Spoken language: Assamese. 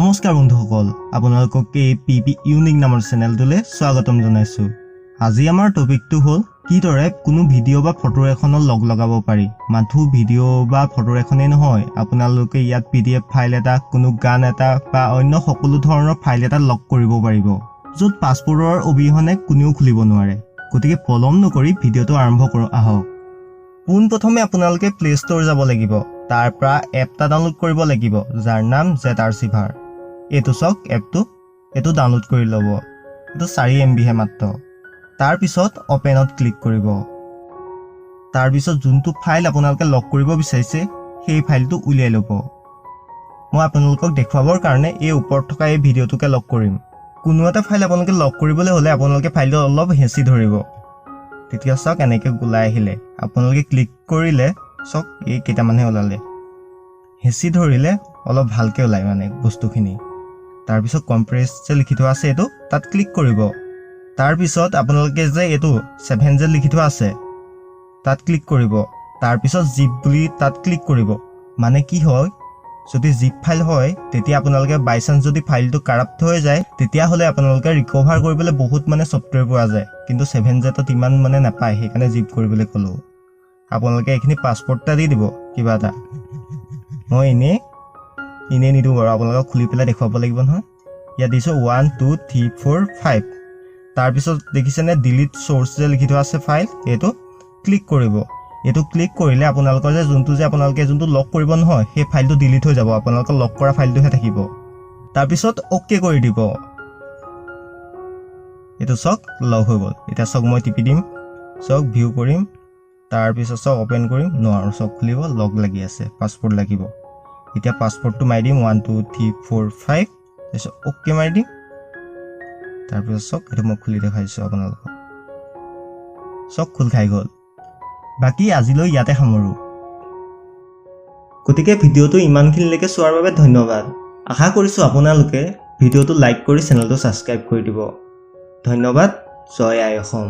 নমস্কাৰ বন্ধুসকল, আপোনালোকক এই PBunique নামৰ চেনেলটোলৈ স্বাগতম জনাইছো। আজি আমাৰ টপিকটো হ'ল কিদৰে কোনো ভিডিঅ' বা ফটো এখনৰ লগ লগাব পাৰি। মাথো ভিডিঅ' বা ফটো এখনেই নহয়, আপোনালোকে ইয়াত PDF ফাইল এটা, কোনো গান এটা বা অন্য সকলো ধৰণৰ ফাইল এটা লগ কৰিব পাৰিব, য'ত পাছপোৰ্টৰ অবিহনে কোনেও খুলিব নোৱাৰে। গতিকে পলম নকৰি ভিডিঅ'টো আৰম্ভ কৰোঁ আহক। পোনপ্ৰথমে আপোনালোকে প্লে ষ্ট'ৰ যাব লাগিব। তাৰ পৰা এপ এটা ডাউনলোড কৰিব লাগিব, যাৰ নাম ZRCiver। এইটো চাওক এপটো, এইটো ডাউনলোড কৰি ল'ব। এইটো 4 MB হে মাত্ৰ। তাৰ পিছত অপেনত ক্লিক কৰিব। তাৰ পিছত যোনটো ফাইল আপোনালোকে লগ কৰিব বিচাৰিছে সেই ফাইলটো উলিয়াই ল'ব। মই আপোনালোকক দেখুৱাবৰ কাৰণে এই ওপৰত থকা এই ভিডিঅ'টোকে লগ কৰিম। কোনো এটা ফাইল আপোনালোকে লগ কৰিবলৈ হ'লে আপোনালোকে ফাইলটো অলপ হেঁচি ধৰিব। তেতিয়া চাওক এনেকৈ ওলাই আহিলে, আপোনালোকে ক্লিক কৰিলে চাওক এই কেইটামানহে ওলালে। হেঁচি ধৰিলে অলপ ভালকৈ ওলায় মানে বস্তুখিনি। তাৰপিছত কম্প্ৰেছ যে লিখি থোৱা আছে এইটো তাত ক্লিক কৰিব। তাৰপিছত আপোনালোকে যে এইটো 7 যে লিখি থোৱা আছে তাত ক্লিক কৰিব। তাৰপিছত জিপ বুলি তাত ক্লিক কৰিব। মানে কি হয়, যদি জিপ ফাইল হয় তেতিয়া আপোনালোকে বাই চান্স যদি ফাইলটো কাৰাপ্ট হৈ যায় তেতিয়াহ'লে আপোনালোকে ৰিকভাৰ কৰিবলৈ বহুত মানে ছফ্টৱেৰ পোৱা যায়, কিন্তু 7 জেটত ইমান মানে নাপায়, সেইকাৰণে জিপ কৰিবলৈ ক'লোঁ। আপোনালোকে এইখিনি পাছপোৰ্ট এটা দি দিব কিবা এটা। মই এনেই নিদিওঁ বাৰু, আপোনালোকক খুলি পেলাই দেখুৱাব লাগিব নহয়। ইয়াত দিছোঁ 1 2 3 4 5। তাৰপিছত দেখিছেনে ডিলিট চ'ৰ্চ যে লিখি থোৱা আছে ফাইল, এইটো ক্লিক কৰিব। এইটো ক্লিক কৰিলে আপোনালোকৰ যে আপোনালোকে যোনটো লক কৰিব নহয় সেই ফাইলটো ডিলিট হৈ যাব, আপোনালোকৰ লক কৰা ফাইলটোহে থাকিব। তাৰপিছত অ'কে কৰি দিব। এইটো চাওক লক হৈ গ'ল। এতিয়া চাওক মই টিপি দিম, চাওক ভিউ কৰিম, তাৰপিছত চাওক অ'পেন কৰিম, নোৱাৰোঁ, চাওক খুলিব, লগ লাগি আছে, পাছপোৰ্ট লাগিব। এতিয়া পাছপোৰ্টটো মাৰি দিম 1 2 3 4 5, তাৰপিছত অ'কে মাৰি দিম। তাৰপিছত চাওক এইটো মই খুলি দেখাইছোঁ আপোনালোকক, চাওক খোল খাই গ'ল। বাকী আজিলৈ ইয়াতে সামৰোঁ। গতিকে ভিডিঅ'টো ইমানখিনিলৈকে চোৱাৰ বাবে ধন্যবাদ। আশা কৰিছোঁ আপোনালোকে ভিডিঅ'টো লাইক কৰি চেনেলটো ছাবস্ক্ৰাইব কৰি দিব। ধন্যবাদ। জয় আই অসম।